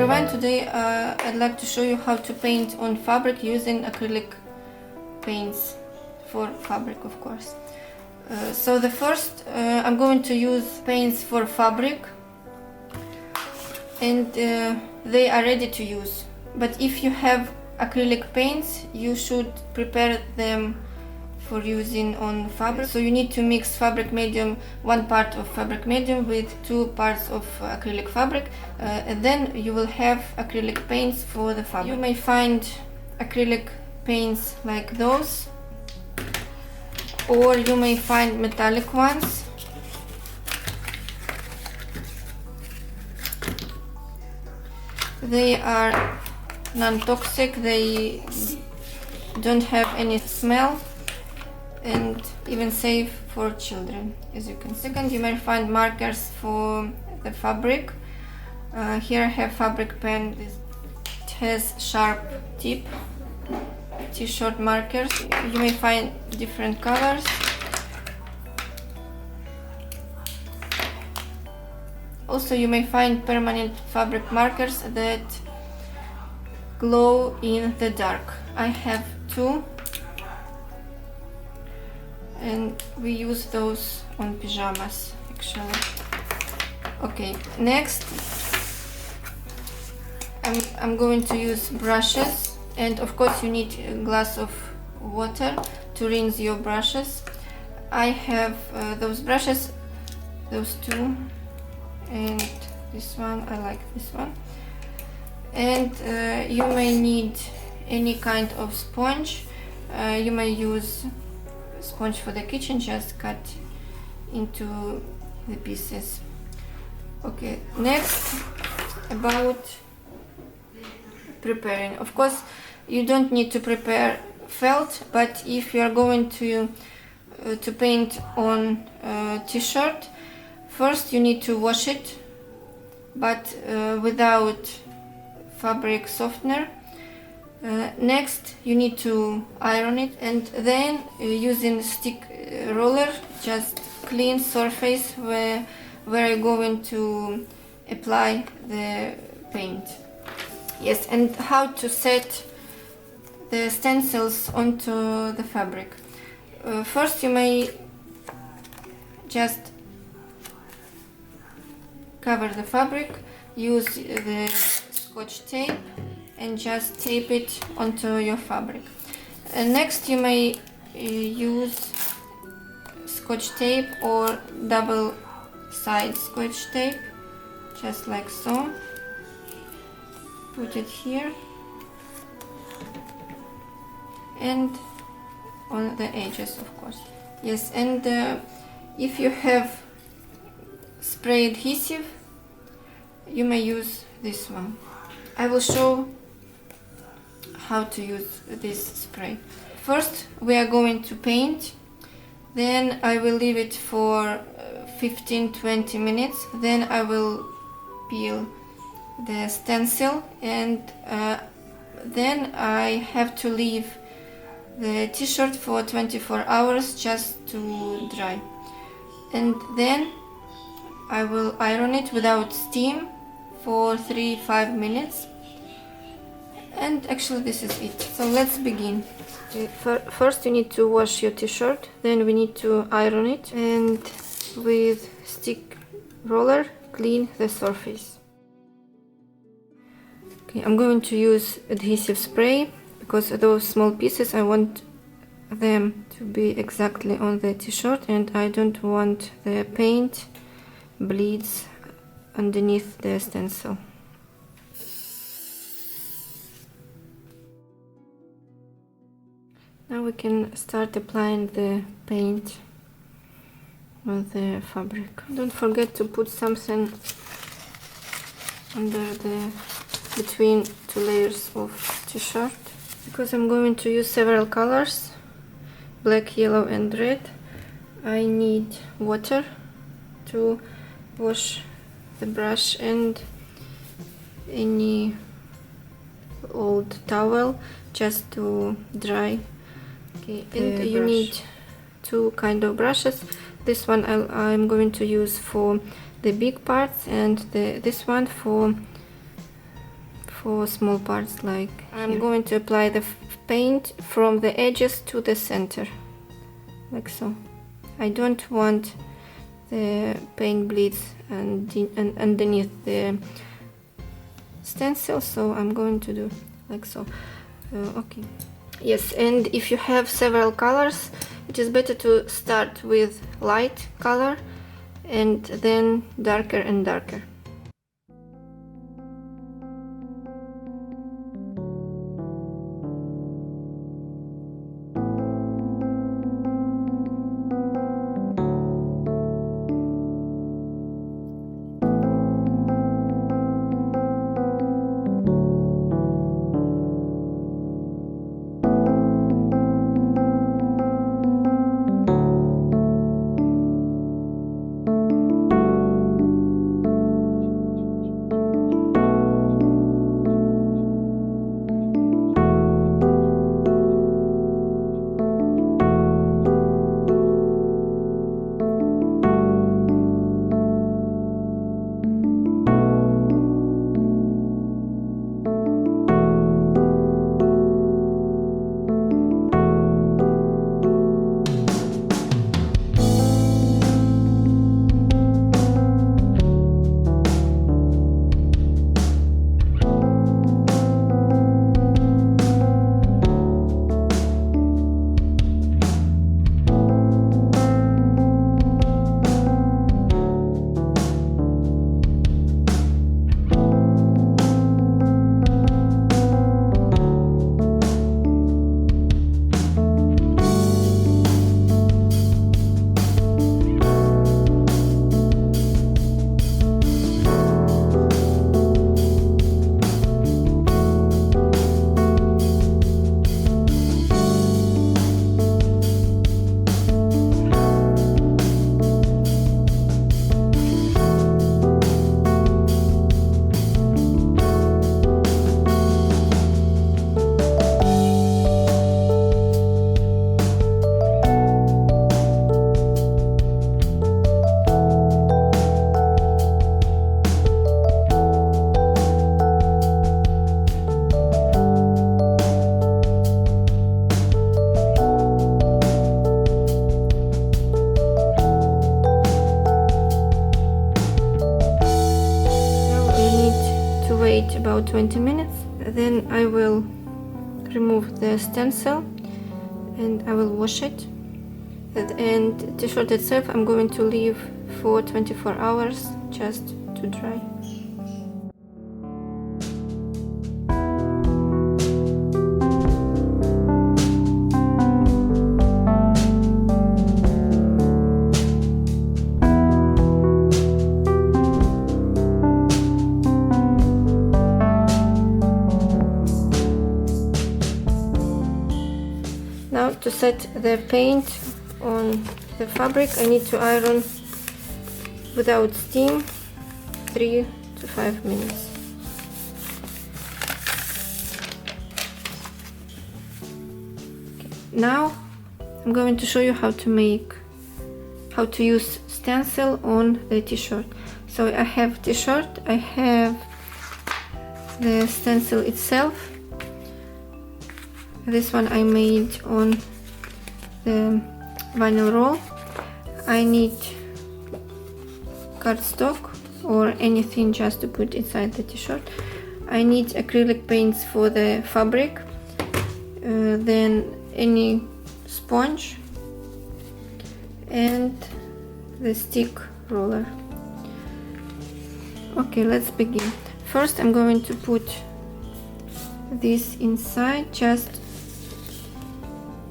everyone, today I'd like to show you how to paint on fabric using acrylic paints for fabric, of course. So the first I'm going to use paints for fabric, and they are ready to use. But if you have acrylic paints, you should prepare them for using on fabric. So you need to mix fabric medium, 1 part of fabric medium with 2 parts of acrylic fabric, and then you will have acrylic paints for the fabric. You may find acrylic paints like those, or you may find metallic ones. They are non-toxic, they don't have any smell, and even safe for children, as you can see. Second, you may find markers for the fabric. Here I have fabric pen. It has sharp tip, t-shirt markers. You may find different colors. Also, you may find permanent fabric markers that glow in the dark. I have 2, and we use those on pajamas actually. Okay, next I'm going to use brushes, and of course you need a glass of water to rinse your brushes. I have those brushes, those 2, and this one, I like this one. And you may need any kind of sponge. You may use sponge for the kitchen, just cut into the pieces. Okay, next about preparing. Of course you don't need to prepare felt, but if you are going to paint on t-shirt, first you need to wash it, but without fabric softener. Next you need to iron it, and then using stick roller just clean surface where I'm going to apply the paint. Yes, and how to set the stencils onto the fabric. First you may just cover the fabric, use the scotch tape and just tape it onto your fabric. Next you may use scotch tape or double side scotch tape, just like so. Put it here and on the edges, of course. Yes, and if you have spray adhesive, you may use this one. I will show how to use this spray. First we are going to paint, then I will leave it for 15-20 minutes, then I will peel the stencil, and then I have to leave the t-shirt for 24 hours just to dry, and then I will iron it without steam for 3-5 minutes. And actually this is it. So let's begin. First you need to wash your t-shirt, then we need to iron it, and with stick roller clean the surface. Okay, I'm going to use adhesive spray because those small pieces I want them to be exactly on the t-shirt, and I don't want the paint bleeds underneath the stencil. Now we can start applying the paint on the fabric. Don't forget to put something under the between 2 layers of t-shirt, because I'm going to use several colors, black, yellow and red. I need water to wash the brush and any old towel just to dry. Okay, and you need 2 kind of brushes. This one I'm going to use for the big parts, and this one for for small parts like I'm going to apply the paint from the edges to the center, like so. I don't want the paint bleeds and underneath the stencil, so I'm going to do like so. Okay. Yes, and if you have several colors, it is better to start with light color and then darker and darker. About 20 minutes, then I will remove the stencil and I will wash it, and the t-shirt itself I'm going to leave for 24 hours just to dry. Now to set the paint on the fabric, I need to iron without steam 3 to 5 minutes. Okay. Now I'm going to show you how to use stencil on the t-shirt. So I have t-shirt, I have the stencil itself. This one I made on the vinyl roll. I need cardstock or anything just to put inside the t-shirt. I need acrylic paints for the fabric, then any sponge and the stick roller. Okay, let's begin. First I'm going to put this inside just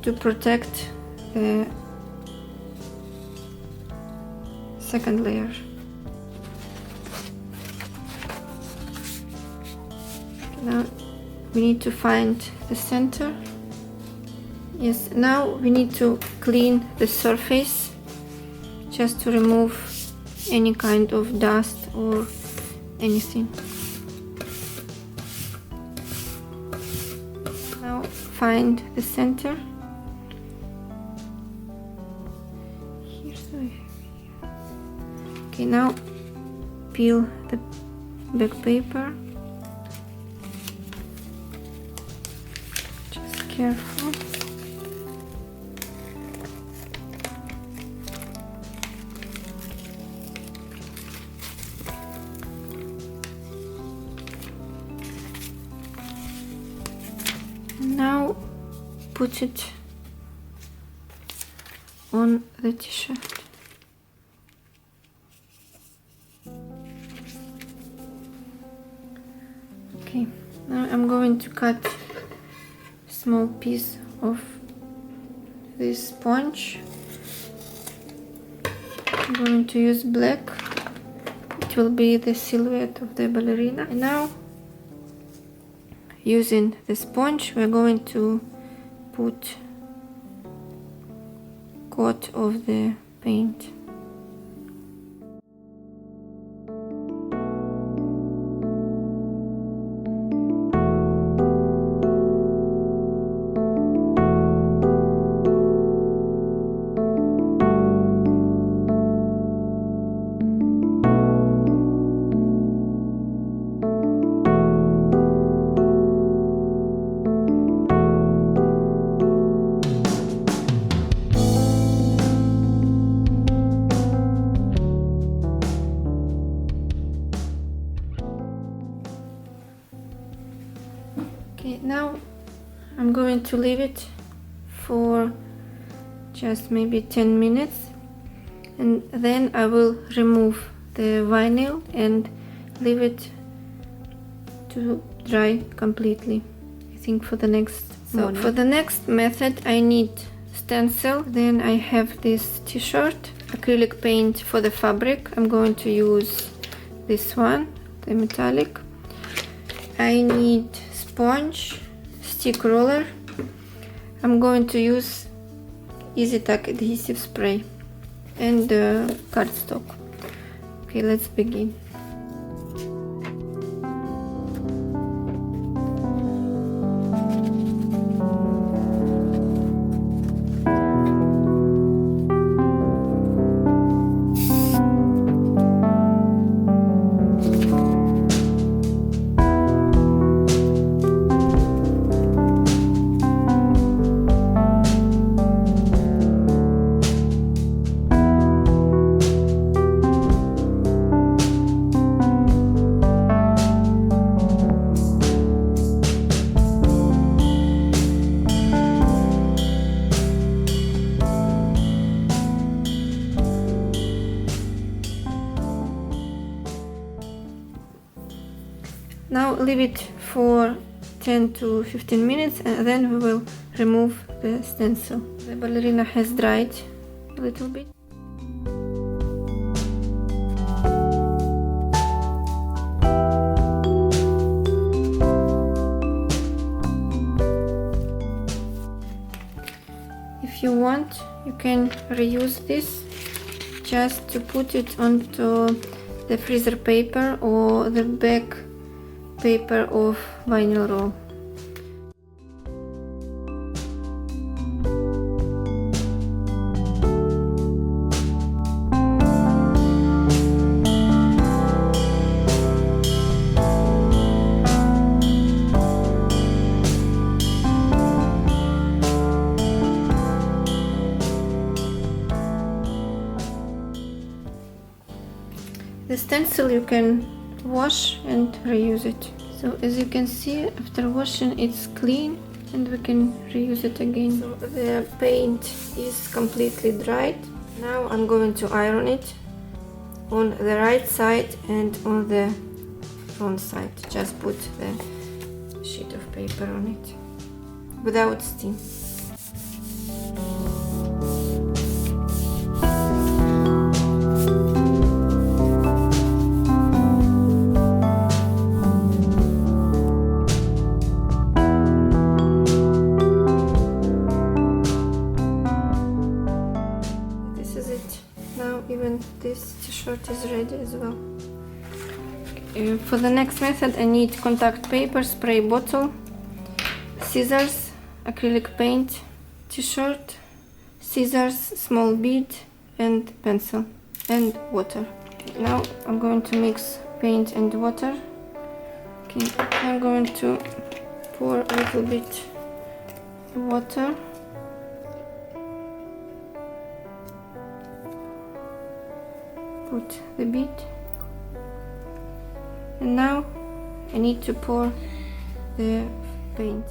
to protect the second layer. Now we need to find the center. Yes, now we need to clean the surface just to remove any kind of dust or anything. Now find the center. Okay, now peel the back paper. careful. Now put it on the t-shirt. Okay, now I'm going to cut a small piece of this sponge. I'm going to use black. It will be the silhouette of the ballerina. And now, using the sponge, we're going to put coat of the paint. Okay, now I'm going to leave it for just maybe 10 minutes, and then I will remove the vinyl and leave it to dry completely, I think, for the next morning. So for the next method I need stencil, then I have this t-shirt, acrylic paint for the fabric. I'm going to use this one, the metallic. I need sponge, stick roller. I'm going to use tack adhesive spray and cardstock. Okay, let's begin. Now leave it for 10 to 15 minutes and then we will remove the stencil. The ballerina has dried a little bit. If you want, you can reuse this just to put it onto the freezer paper or the back paper of vinyl roll. The stencil you can wash and reuse it. So as you can see, after washing it's clean and we can reuse it again. So the paint is completely dried. Now I'm going to iron it on the right side and on the front side. Just put the sheet of paper on it without steam. Even this t-shirt is ready as well. For the next method I need contact paper, spray bottle, scissors, acrylic paint, t-shirt, scissors, small bead and pencil and water. Now I'm going to mix paint and water. Okay, I'm going to pour a little bit water. Put the bead. And now I need to pour the paint.